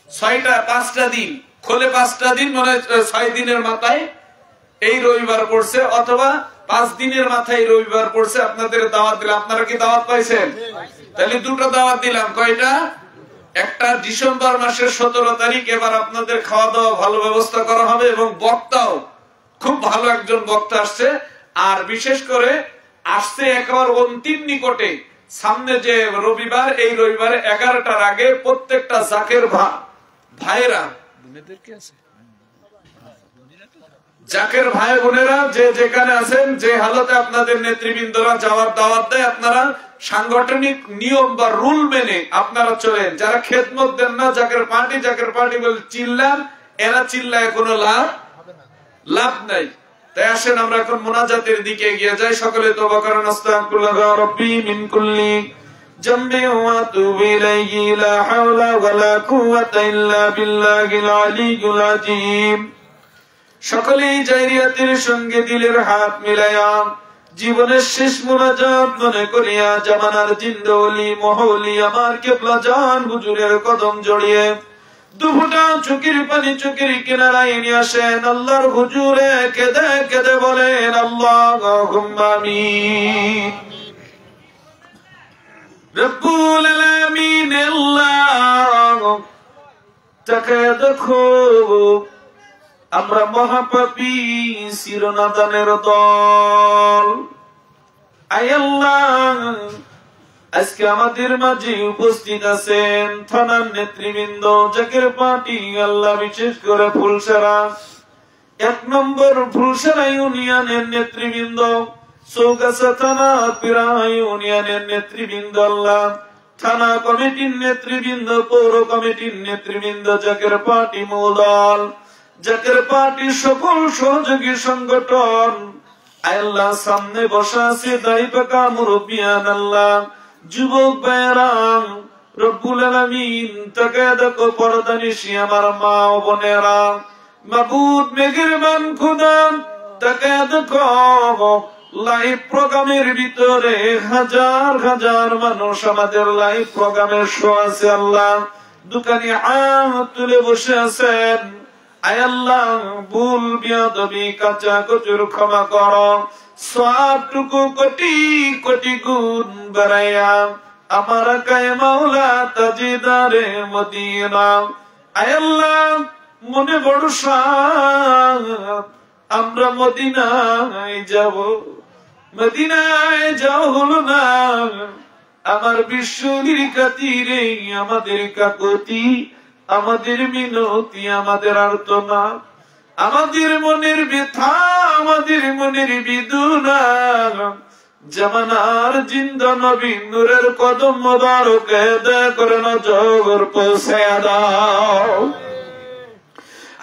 5টা দিন, খোলে 5টা দিন, মনে হয় 6 দিনের মাথায় এই রবিবার পড়ছে, অথবা 5 দিনের মাথায় রবিবার পড়ছে। আপনাদের দাওয়াত দিলাম, আপনারা কি দাওয়াত পাইছেন? তাহলে দুটো দাওয়াত দিলাম। কয়টা? একটা ডিসেম্বর মাসের 17 তারিখ। এবার আপনাদের খাওয়া দাওয়া ভালো ব্যবস্থা করা হবে, এবং বক্তাও খুব ভালো একজন বক্তা আসছে। আর বিশেষ করে আসছে একেবারে অন্তিম নিকটে সামনে যে রবিবার, এই রবিবারে 11টার আগে প্রত্যেকটা জাকের ভাইয়েরা, জাকের ভাই বোনেরা যে যেখানে আছেন, যে হালতে আপনাদের নেতৃবৃন্দরা যাওয়ার দাওয়াত দেয়, আপনারা সাংগঠনিক নিয়ম বা রুল মেনে আপনারা চলেন। যারা খেদমত দেন না, জাকের পার্টি বলে চিল্লান, এরা চিল্লায় কোনো লাভ নাই। তাই আসেন আমরা এখন মুনাজাতের দিকে এগিয়ে যাই। সকলে তওবা করেন। আস্তাগফিরুল্লাহ রাব্বি মিন কুল্লি জামবি ওয়া আতুবু ইলাইহি লা হাওলা ওয়া লা কুওয়াতা ইল্লা বিল্লাহিল আলিয়্যিল আযীম। সকলেই জাইরিয়াতের সঙ্গে দিলের হাত মিলায়া জীবনের শেষ মুনাজাত মনে করিয়া জামানার জিন্দা ওলি মহলি আমার কিবলা জান হুজুরের কদম জড়িয়ে দুফোঁটা চোখের পানি চোখের কিনারায় নিয়ে আসেন। আল্লাহর হুজুরে কেঁদে কেঁদে বলেন আল্লাহুম্মা আমিন। রব্বুল আলামিন আল্লাহ তাকে দেখো, আমরা মহাপাপী চিরনাদানের দল। আয় আল্লাহ, আজকে আমাদের মাঝে উপস্থিত আছেন থানার নেতৃবৃন্দ, জাকের পার্টি, আল্লাহ বিশেষ করে ফুলসারা 1 নম্বর ফুলসারা ইউনিয়নের নেতৃবৃন্দ, চৌগাছা থানা প্রায় ইউনিয়নের নেতৃবৃন্দ আল্লাহ, থানা কমিটির নেতৃবৃন্দ, পৌর কমিটির নেতৃবৃন্দ, জাকের পার্টি মূল দল, জাকের পার্টির সকল সহযোগী সংগঠন আল্লাহ, সামনে বসা আছে দায়ী পাকা মুরব্বিয়ান আল্লাহ, যুবক ভাইয়েরা রব্বুল আলামিন তাকে দেখো, পর্দানিশী আমার মা ও বোনেরা, মাবুদ মেহেরবান খোদা তাকে দেখো, লাইভ প্রোগ্রামের ভিতরে হাজার হাজার মানুষ আমাদের লাইভ প্রোগ্রামে শো আছে আল্লাহ, দোকানে হাত তুলে বসে আছেন। আয় আল্লাহ, ভুল বিয়াদবি কাঁচা কচুর ক্ষমা করো, সবটুকু কোটি কোটি গুণ বাড়াইয়া আমার কায়ে মাওলা তাজিদারে মদিনা। আয় আল্লাহ, মনে বড় সাধ, আমরা মদিনায় যাব, মদিনায় যাওয়া হলো না, আমার বিশ্বনির খাতিরে আমাদের কাকুতি, আমাদের মিনতি, আমাদের আর্তনা, আমাদের মনের ব্যথা, আমাদের মনের বেদনা, জামানার জিন্দা নবী নূরের কদম মোবারকে দয়া করে নজর পৌঁছে দাও।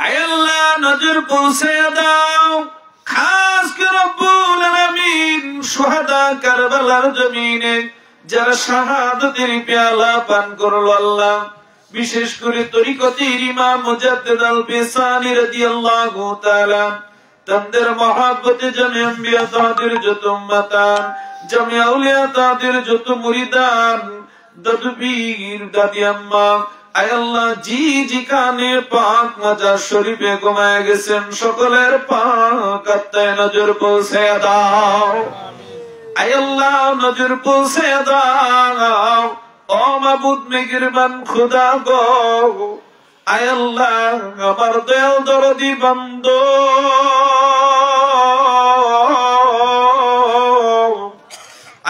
আয় আল্লাহ, নজর পৌঁছে দাও, খাস করে রব্বুল আলামিন শুহাদা কারবালার জমিনে যারা শাহাদাতের পেয়ালা পান করল আল্লাহ, বিশেষ করে তরিকতের ইমাম মুজাদ্দিদ আল বিসানি রাদিয়াল্লাহু তাআলা, তাদের মহব্বতে জামে আম্বিয়া তাদের যত উম্মতান, জামে আউলিয়া তাদের যত মুরিদান, দাদু পীর দাদি আম্মা, আয় আল্লাহ, জি কানে পাক মাজার শরীফে ঘুমায় গেছেন, সকলের পাক আত্মায় নজর পৌঁছে দাও। আয় আল্লাহ, নজর পৌঁছে দাও। ও মাবুদ মেহেরবান খোদা গো, আয় আল্লাহ, আমার দয়াল দরদি বান্দা,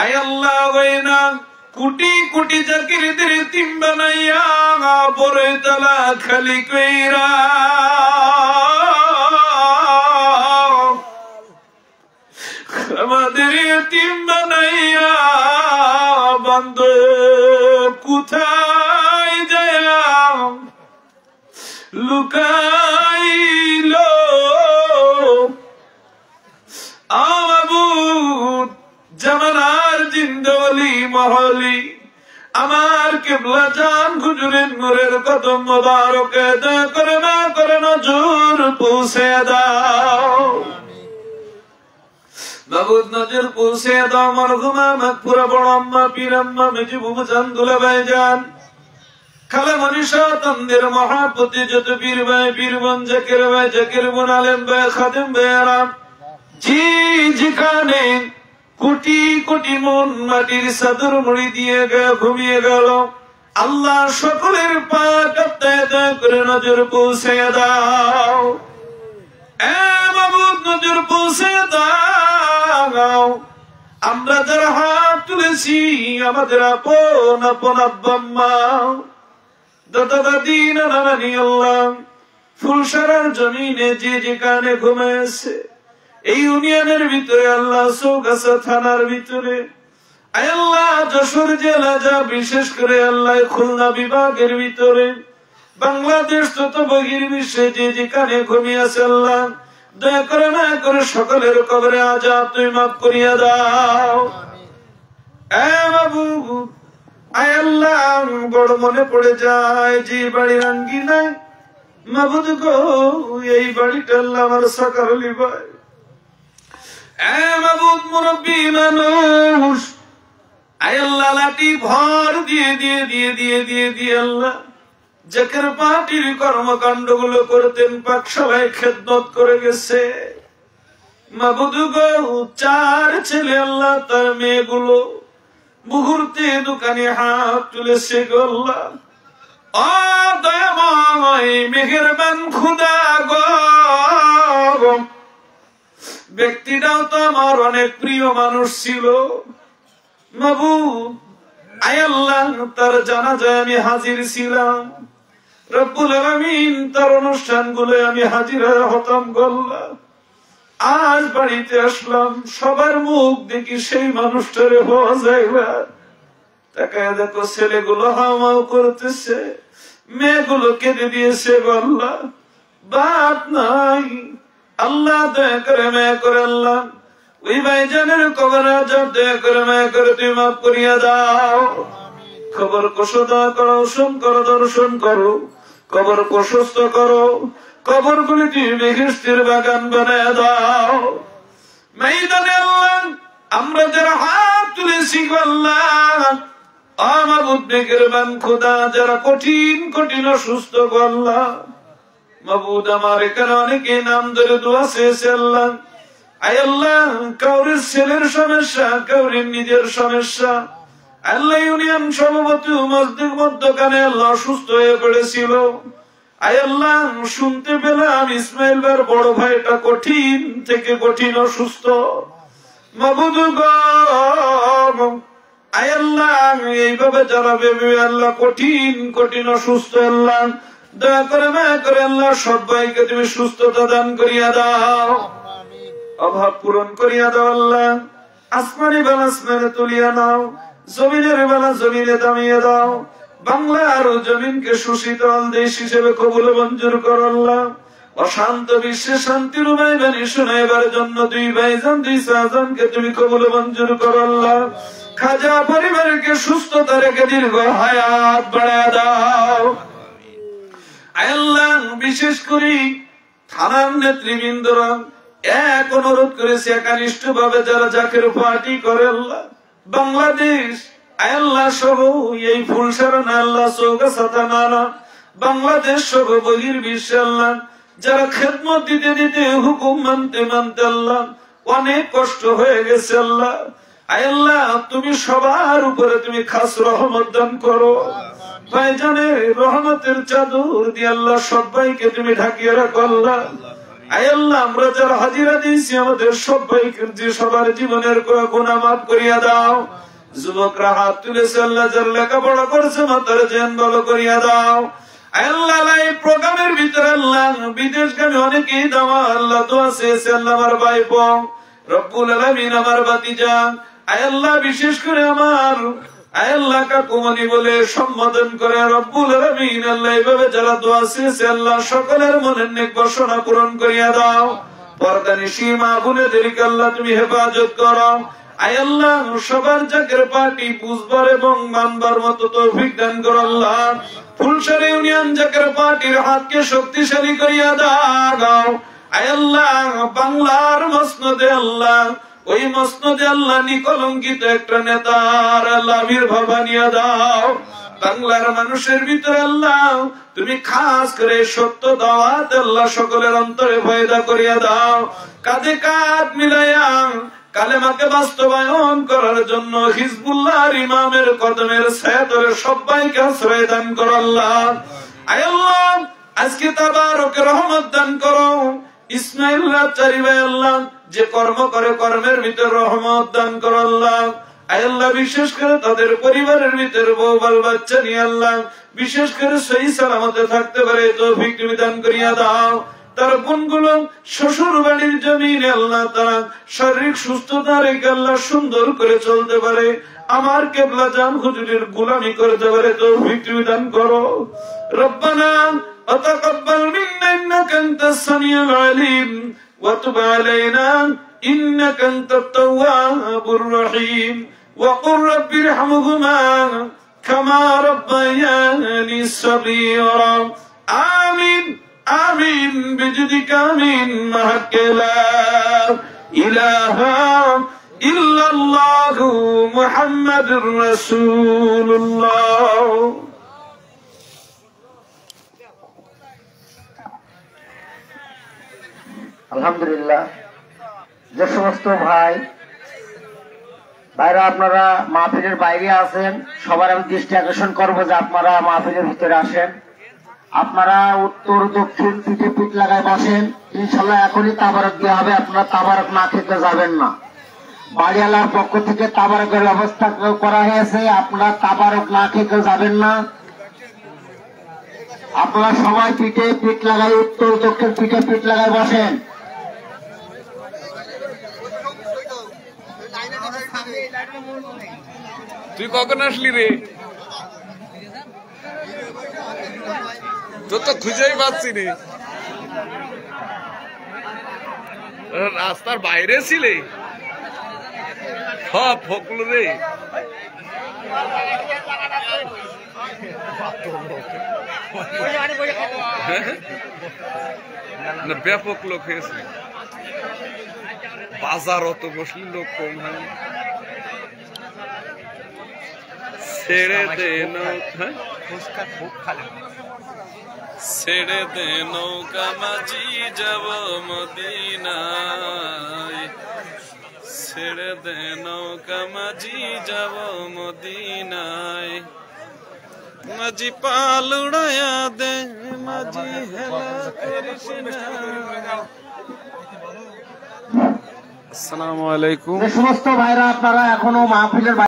আয় আল্লাহ, ওইনা কোটি কোটি জাকিরদের তিম বানাইয়া বড় তালা খালি কইরা, আমাদের তিম বানাইয়া বান্দ কোথায় যায় লুকাইল, আমাবুদ জামানার জিন্দলি মহলি, আমার কেবলা জান হুজুরের নূরের কদম মোবারকে দয়া করে না করে নজর পৌঁছে দাও। মাবুদ নজর পৌঁছে দাও, মরহুমা মাগফুরা বড় আম্মা, পীর আম্মা, মেজি বুবুজান, দুলাভাই জান, খালা মনীষা, তন্দের মহাপতি যত পীর ভাই, পীর বোন, জাকির ভাই, জাকির বোন, আলেম ভাই, খাদেম ভাইয়েরা, যেখানে কোটি কোটি মন মাটির চাদর মুড়ি দিয়ে ঘুমিয়ে গেল, আল্লাহ সকলের পাক আত্মায় দয়া করে নজর পৌঁছে দাও। মাবুদ নজর পৌঁছে দাও। আমরা যারা হাত তুলেছি, আমাদের আপন আপন আব্বা আম্মা, দাদা দাদি, নানা নানি, আল্লাহ ফুলসারার জমিনে যে যেখানে ঘুমিয়েছে, এই ইউনিয়নের ভিতরে আল্লাহ, চৌগাছা থানার ভিতরে, আয় আল্লাহ, যশোর জেলা, যা বিশেষ করে আল্লাহ খুলনা বিভাগের ভিতরে, বাংলাদেশ তত বহির্বিশ্বে যে যেখানে ঘুমিয়ে আছে আল্লাহ, দয়া করে না করে সকলের কবরে আযাব তুমি মাফ করিয়া দাও। বাবু, আয় আল্লাহ, বড় মনে পড়ে যায় যে বাড়ির আঙ্গিনায়, মাবুদ গো, এই বাড়িটা আল্লাহ আমার সাকার আলী ভাই, মাবুদ মুরব্বী মানুষ, আয় আল্লাহ, লাঠি ভর দিয়ে দিয়ে দিয়ে দিয়ে দিয়ে দিয়ে আল্লাহ জাকের পার্টির কর্মকাণ্ড গুলো করতেন, পাকশালায় খেদমত করে গেছে। মাবুদ গো, 4 ছেলে আল্লাহ, তার মেয়েগুলো মুহূর্তে দোকানে হাত তুলেছে গো আল্লাহ। ও দয়াময় মেহেরবান খোদা গো, ব্যক্তিটাও তো আমার অনেক প্রিয় মানুষ ছিল মাবুদ, আয় আল্লাহ, তার জানাজায় আমি হাজির ছিলাম, রব্বুল আলামিন তার অনুষ্ঠানগুলো আমি হাজির হতাম গো আল্লাহ। আজ বাড়িতে আসলাম, সবার মুখ দেখি সেই মানুষটারে হওয়া যাইবা। তাকায় দেখো ছেলেগুলো হাওমাও করতেছে, মেয়েগুলো কেঁদে দিয়েছে। আল্লাহ বাপ নাই, আল্লাহ দয়া করে মায়া করে, আল্লাহ ওই ভাইজানের কবর আজাব দয়া করে মায়া করে তুমি মাফ করিয়া দাও। খবর কোষ দয়া করো, দর্শন করো, দর্শন করো, কবর প্রশস্ত করো, কবর গুলি তুমি বেহেশতের বাগান বানায় দাও। ময়দানে আল্লাহ আমরা যারা হাত তুলেছি আল্লাহ, আমাবুদ বেগেরবান খোদা যারা কঠিন কঠিন অসুস্থ আল্লাহ, মাবুদ আমার এখানে অনেকে নাম ধরে দোয়া চেয়েছে আল্লাহ। আয় আল্লাহ কাউরের ছেলের সমস্যা, কাউরের নিজের সমস্যা, আল্লাহ ইউনিয়ন সভাপতি মসজিদ মধ্যখানে আল্লাহ অসুস্থ হয়ে পড়েছিল। আয় আল্লাহ শুনতে পেলাম ইসমাইল ভাইয়ের বড় ভাইটা কঠিন থেকে কঠিন অসুস্থ। মাবুদ গো আয় আল্লাহ এইভাবে যারা ভেবে আল্লাহ কঠিন কঠিন অসুস্থ, আল্লাহ দয়া করে মায়া করে আল্লাহ সবাইকে তুমি সুস্থতা দান করিয়া দাও, অভাব পূরণ করিয়া দাও। আল্লাহ আসমানি বেলা আসমানে তুলিয়া নাও, জমিনের বেলা জমিনে দামিয়ে দাও। বাংলা আর জমিনকে সুশীতল দেশ হিসেবে কবুল মঞ্জুর করো আল্লাহ। অশান্ত বিশ্বে শান্তির উপায় বাণী শোনাইবার জন্য দুই ভাইজান দুই শাহজানকে তুমি কবুল মঞ্জুর করো আল্লাহ। খাজা পরিবারকে সুস্থতা রেখে দীর্ঘ হায়াত বাড়ায় দাও। আল্লাহ বিশেষ করে থানার নেতৃবৃন্দরা এক অনুরোধ করেছে একানিষ্ঠ ভাবে যারা জাকের পার্টি করে আল্লাহ, বাংলাদেশ আল্লাহ সহ এই ফুলসারানা আল্লাহ চৌগাছা থানা বাংলাদেশ সহ বহির্বিশ্বে আল্লাহ যারা খেদমত দিতে দিতে হুকুম মানতে মানতে আল্লাহ অনেক কষ্ট হয়ে গেছে আল্লাহ। আল্লাহ তুমি সবার উপরে তুমি খাস রহমত দান করো। ভাইজানের রহমতের চাদর দিয়ে আল্লাহ সবাইকে তুমি ঢাকিয়ে রাখো আল্লাহ। আল্লাহ আমরা যারা হাজিরা দিয়েছি আমাদের সবাইকে যে সবার জীবনের গুনাহ মাফ করিয়া দাও। যুবকরা হাত তুলেছে আল্লাহ যারা লেখাপড়া করছে মাতার জেন ভালো করিয়া দাও। আল্লাহ এই প্রোগ্রামের ভিতরে আল্লাহ বিদেশগামী অনেকেই দাওয়া আল্লাহ দোয়া চেয়েছে আল্লাহ আমার ভাইপো রব্বুল আলামিন আমার ভাতিজা আল্লাহ বিশেষ করে আমার আল্লাহ কাকুমনি বলে সম্বোধন করে রব্বুল আলামিন আল্লাহ এইভাবে যারা দোয়া চেয়েছে আল্লাহ সকলের মনের নেক বাসনা পূরণ করিয়া দাও। পর্দানিশী মা বোনেদেরকে আল্লাহ তুমি হেফাজত করো। আল্লাহ সবার জাকের পার্টি বুঝবার এবং মানবার মতো তৌফিক দান করো আল্লাহ। ফুলসারি ইউনিয়ন জাকের পার্টির হাতকে শক্তিশালী করিয়া দাও। আল্লাহ বাংলার মসনদে আল্লাহ ওই মসনদে আল্লাহ নিকলঙ্কিত একটা নেতার আল্লাহ আবির্ভাব বানিয়ে দাও। বাংলার মানুষের ভিতরে আল্লাহ তুমি খাস করে সত্য দাওয়াত আল্লাহ সকলের অন্তরে পয়দা করিয়া দাও। কাঁধে কাঁধ মিলাইয়া কালেমাকে বাস্তবায়ন করার জন্য হিজবুল্লাহর ইমামের কদমের ছায়া ধরে সবাইকে আশ্রয় দান করো আল্লাহ। আল্লাহ আজকে তাবারক রহমত দান করো। ইসমাইল চারি ভাই আল্লাহ যে কর্ম করে কর্মের ভিতর রহমত দান করো আল্লাহ। আল্লাহ বিশেষ করে তাদের পরিবারের ভিতর বউ বাল বাচ্চা নিয়ে আল্লাহ বিশেষ করে সহি সালামতে থাকতে পারে তৌফিক তুমি দান করিয়া দাও। তার বোনগুলো শ্বশুর বাড়ির জমিনে আল্লাহ তারা শারীরিক সুস্থতা রেখে আল্লাহ সুন্দর করে চলতে পারে, আমার কেবলা জান হুজুরের গোলামি করতে পারে তৌফিক তুমি দান করো। রব্বানা তাকাব্বাল মিন্না ইন্নাকা আনতাস সামিউল আলিম ওয়া তুব আলাইনা ইন্নাকা আনতাত তাওয়াবুর রহিম ওয়া কুর রাব্বিরহামহুমা কামা রাব্বায়ানি সাগীরা। আমিন আমিন বিজদিকা আমিন মাহকেলা ইলাহা ইল্লাল্লাহু মুহাম্মাদুর রাসূলুল্লাহ। আলহামদুলিল্লাহ। যে সমস্ত ভাইরা আপনারা মাহফিলের বাইরে আছেন সবার আমি দৃষ্টি আকর্ষণ করবো যে আপনারা মাহফিলের ভিতরে আসেন। আপনারা উত্তর দক্ষিণ পিঠে পিঠ লাগায় বসেন, ইনশাল্লাহ এখনই তাবারক দেওয়া হবে। আপনারা তাবারক না খেতে যাবেন না। বাড়িওয়ালার পক্ষ থেকে তাবারকের ব্যবস্থা করা হয়েছে, আপনারা তাবারক না খেতে যাবেন না। আপনারা সবাই পিঠে পিঠ লাগাই উত্তর দক্ষিণ পিঠে পিঠ লাগায় বসেন। তুই কখন আসলি রে? তোর তো খুঁজেই পাচ্ছি রে, রাস্তার বাইরে ছিলে সব ফকলো রে। না ব্যাপক লোক হয়েছে, বাজার অত বসলি লোক কম হয়। ছেড়ে দে নৌকা, ছেড়ে দে নৌকা মাঝি যাব মদিনায়, ছেড়ে দে নৌকা মাঝি যাব মদিনায়, মাঝি পাল উড়াইয়া দে, মাঝি হেলা করিস না। আসসালামু আলাইকুম। যে সমস্ত ভাইরা আপনারা এখনো মাহফিলের